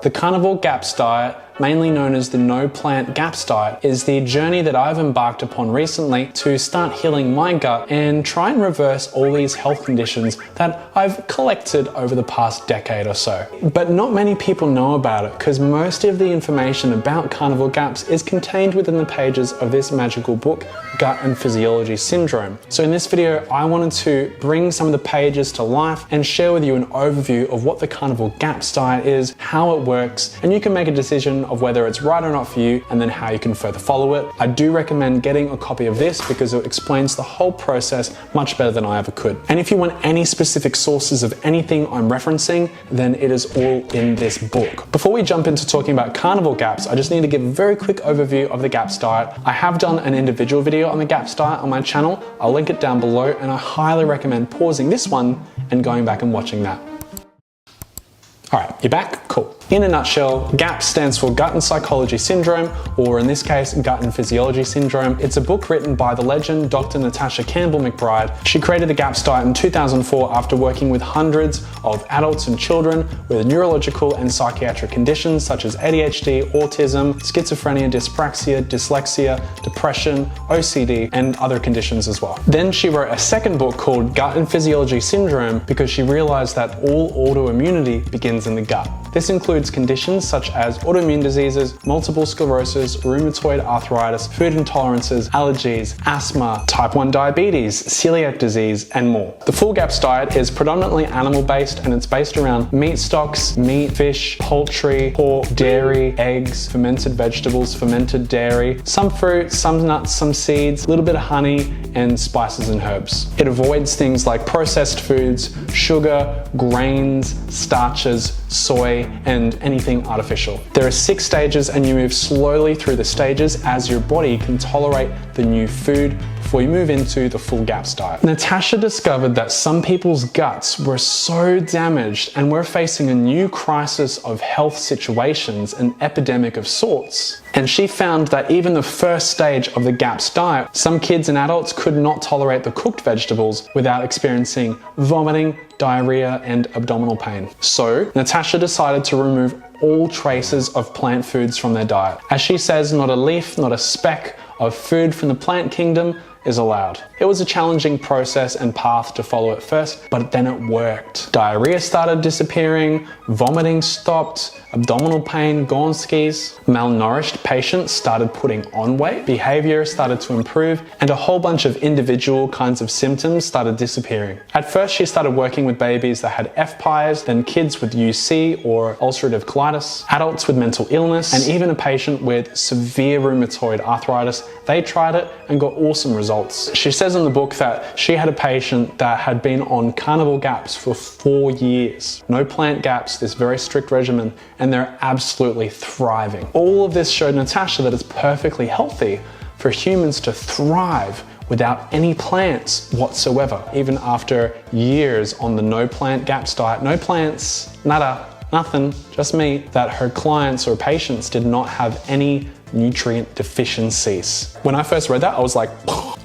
The Carnivore GAPS Diet, mainly known as the No Plant GAPS Diet, is the journey that I've embarked upon recently to start healing my gut and try and reverse all these health conditions that I've collected over the past decade or so. But not many people know about it because most of the information about Carnivore GAPS is contained within the pages of this magical book, Gut and Physiology Syndrome. So in this video, I wanted to bring some of the pages to life and share with you an overview of what the Carnivore GAPS Diet is, how it works, and you can make a decision of whether it's right or not for you and then how you can further follow it. I do recommend getting a copy of this because it explains the whole process much better than I ever could. And if you want any specific sources of anything I'm referencing, then it is all in this book. Before we jump into talking about Carnivore GAPS, I just need to give a very quick overview of the GAPS diet. I have done an individual video on the GAPS diet on my channel. I'll link it down below and I highly recommend pausing this one and going back and watching that. All right, you're back? Cool. In a nutshell, GAPS stands for Gut and Psychology Syndrome, or in this case, Gut and Physiology Syndrome. It's a book written by the legend Dr. Natasha Campbell McBride. She created the GAPS diet in 2004 after working with hundreds of adults and children with neurological and psychiatric conditions such as ADHD, autism, schizophrenia, dyspraxia, dyslexia, depression, OCD, and other conditions as well. Then she wrote a second book called Gut and Physiology Syndrome because she realized that all autoimmunity begins in the gut. This includes conditions such as autoimmune diseases, multiple sclerosis, rheumatoid arthritis, food intolerances, allergies, asthma, type 1 diabetes, celiac disease, and more. The full GAPS diet is predominantly animal-based and it's based around meat stocks, meat, fish, poultry, pork, dairy, eggs, fermented vegetables, fermented dairy, some fruit, some nuts, some seeds, a little bit of honey, and spices and herbs. It avoids things like processed foods, sugar, grains, starches, soy, and anything artificial. There are 6 stages and you move slowly through the stages as your body can tolerate the new food before you move into the full GAPS diet. Natasha discovered that some people's guts were so damaged and we're facing a new crisis of health situations, an epidemic of sorts. And she found that even the first stage of the GAPS diet, some kids and adults could not tolerate the cooked vegetables without experiencing vomiting, diarrhea, and abdominal pain. So Natasha decided to remove all traces of plant foods from their diet. As she says, not a leaf, not a speck of food from the plant kingdom is allowed. It was a challenging process and path to follow at first, but then it worked. Diarrhea started disappearing, vomiting stopped, abdominal pain gone skis, malnourished patients started putting on weight, behavior started to improve, and a whole bunch of individual kinds of symptoms started disappearing. At first, she started working with babies that had FPIES, then kids with UC or ulcerative colitis, adults with mental illness, and even a patient with severe rheumatoid arthritis. They tried it and got awesome results. She says in the book that she had a patient that had been on Carnivore GAPS for 4 years. No plant GAPS, this very strict regimen, and they're absolutely thriving. All of this showed Natasha that it's perfectly healthy for humans to thrive without any plants whatsoever, even after years on the no plant GAPS diet. No plants, nada, nothing, just me, that her clients or patients did not have any nutrient deficiencies. When I first read that, I was like,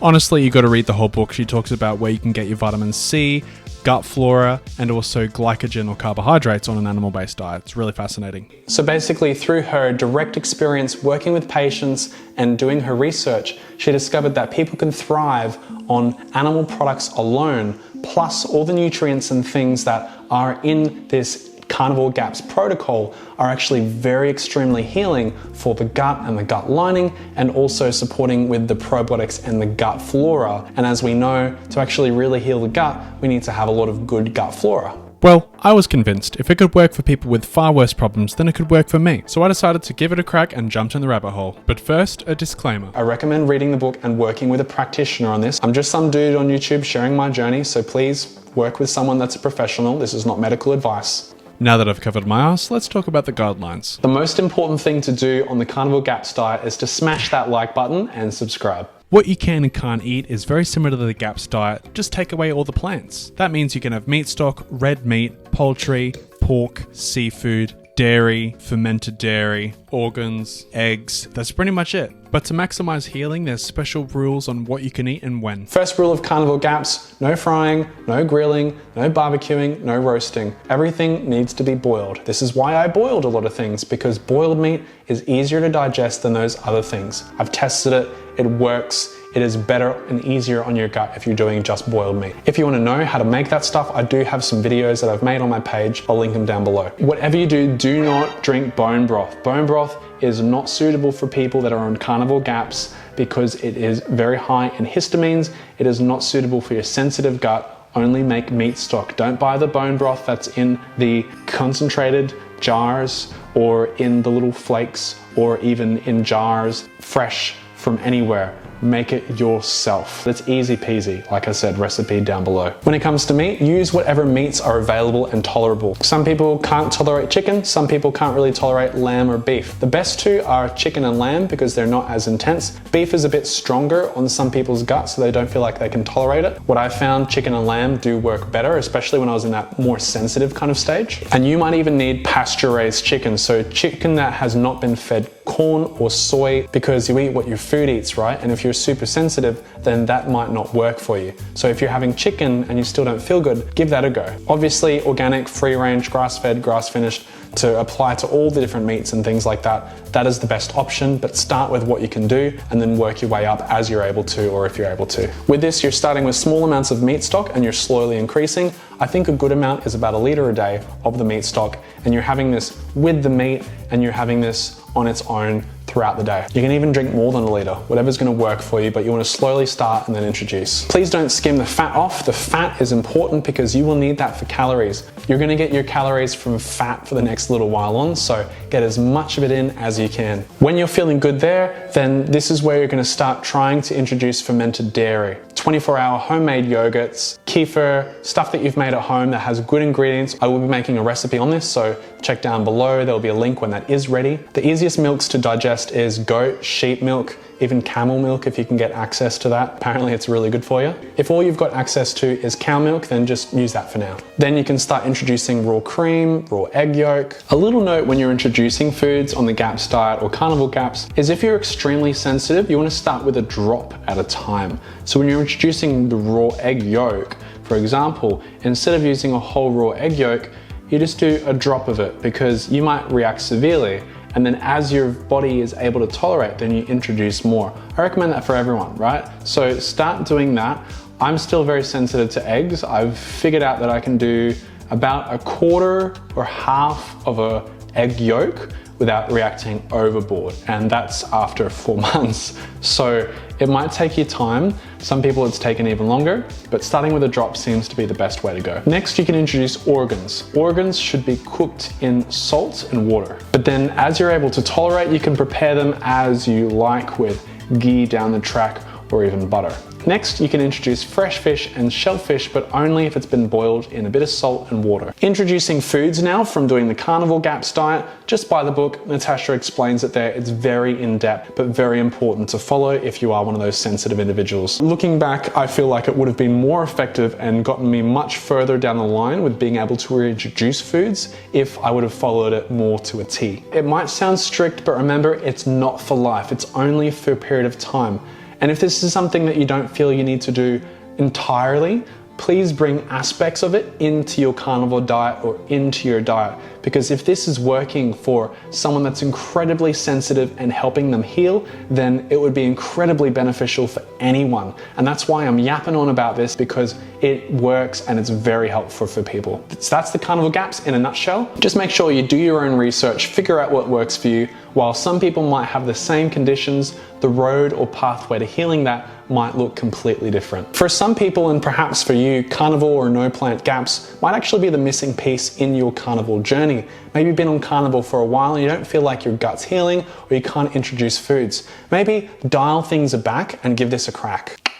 honestly, you got to read the whole book. She talks about where you can get your vitamin C, gut flora, and also glycogen or carbohydrates on an animal-based diet. It's really fascinating. So basically, through her direct experience working with patients and doing her research, she discovered that people can thrive on animal products alone, plus all the nutrients and things that are in this Carnivore GAPS protocol are actually very extremely healing for the gut and the gut lining, and also supporting with the probiotics and the gut flora. And as we know, to actually really heal the gut, we need to have a lot of good gut flora. Well, I was convinced if it could work for people with far worse problems, then it could work for me. So I decided to give it a crack and jumped in the rabbit hole. But first, a disclaimer. I recommend reading the book and working with a practitioner on this. I'm just some dude on YouTube sharing my journey, so please work with someone that's a professional. This is not medical advice. Now that I've covered my ass, let's talk about the guidelines. The most important thing to do on the Carnivore GAPS diet is to smash that like button and subscribe. What you can and can't eat is very similar to the GAPS diet, just take away all the plants. That means you can have meat stock, red meat, poultry, pork, seafood, dairy, fermented dairy, organs, eggs. That's pretty much it. But to maximize healing, there's special rules on what you can eat and when. First rule of Carnivore GAPS, no frying, no grilling, no barbecuing, no roasting. Everything needs to be boiled. This is why I boiled a lot of things, because boiled meat is easier to digest than those other things. I've tested it, it works. It is better and easier on your gut if you're doing just boiled meat. If you want to know how to make that stuff, I do have some videos that I've made on my page. I'll link them down below. Whatever you do, do not drink bone broth. Bone broth is not suitable for people that are on Carnivore GAPS because it is very high in histamines. It is not suitable for your sensitive gut. Only make meat stock. Don't buy the bone broth that's in the concentrated jars or in the little flakes or even in jars fresh from anywhere. Make it yourself. It's easy peasy. Like I said, recipe down below. When it comes to meat, use whatever meats are available and tolerable. Some people can't tolerate chicken, some people can't really tolerate lamb or beef. The best two are chicken and lamb because they're not as intense. Beef is a bit stronger on some people's guts, so they don't feel like they can tolerate it. What I found, chicken and lamb do work better, especially when I was in that more sensitive kind of stage. And you might even need pasture-raised chicken, so chicken that has not been fed corn or soy, because you eat what your food eats, right? And if you're super sensitive, then that might not work for you. So if you're having chicken and you still don't feel good, give that a go. Obviously, organic, free range, grass-fed, grass-finished, to apply to all the different meats and things like that, that is the best option, but start with what you can do and then work your way up as you're able to, or if you're able to. With this, you're starting with small amounts of meat stock and you're slowly increasing. I think a good amount is about 1 liter a day of the meat stock, and you're having this with the meat and you're having this on its own throughout the day. You can even drink more than 1 liter, whatever's gonna work for you, but you wanna slowly start and then introduce. Please don't skim the fat off. The fat is important because you will need that for calories. You're gonna get your calories from fat for the next little while on, so get as much of it in as you can. When you're feeling good there, then this is where you're gonna start trying to introduce fermented dairy. 24-hour homemade yogurts, kefir, stuff that you've made at home that has good ingredients. I will be making a recipe on this, so check down below. There'll be a link when that is ready. The easiest milks to digest is goat, sheep milk, even camel milk if you can get access to that. Apparently it's really good for you. If all you've got access to is cow milk, then just use that for now. Then you can start introducing raw cream, raw egg yolk. A little note when you're introducing foods on the GAPS diet or Carnivore GAPS is if you're extremely sensitive, you want to start with a drop at a time. So when you're introducing the raw egg yolk, for example, instead of using a whole raw egg yolk, you just do a drop of it because you might react severely. And then as your body is able to tolerate, then you introduce more. I recommend that for everyone, right? So start doing that. I'm still very sensitive to eggs. I've figured out that I can do about 1/4 or half of an egg yolk without reacting overboard. And that's after 4 months. So it might take you time. Some people it's taken even longer, but starting with a drop seems to be the best way to go. Next, you can introduce organs. Organs should be cooked in salt and water. But then as you're able to tolerate, you can prepare them as you like with ghee down the track or even butter. Next, you can introduce fresh fish and shellfish, but only if it's been boiled in a bit of salt and water. Introducing foods now from doing the Carnivore GAPS diet, just by the book, Natasha explains it there. It's very in-depth, but very important to follow if you are one of those sensitive individuals. Looking back, I feel like it would have been more effective and gotten me much further down the line with being able to reintroduce foods if I would have followed it more to a T. It might sound strict, but remember, it's not for life. It's only for a period of time. And if this is something that you don't feel you need to do entirely, please bring aspects of it into your carnivore diet or into your diet. Because if this is working for someone that's incredibly sensitive and helping them heal, then it would be incredibly beneficial for anyone. And that's why I'm yapping on about this, because it works and it's very helpful for people. So that's the Carnivore GAPS in a nutshell. Just make sure you do your own research, figure out what works for you. While some people might have the same conditions, the road or pathway to healing that might look completely different. For some people, and perhaps for you, carnivore or no plant GAPS might actually be the missing piece in your carnivore journey. Maybe you've been on carnivore for a while and you don't feel like your gut's healing, or you can't introduce foods. Maybe dial things back and give this a crack.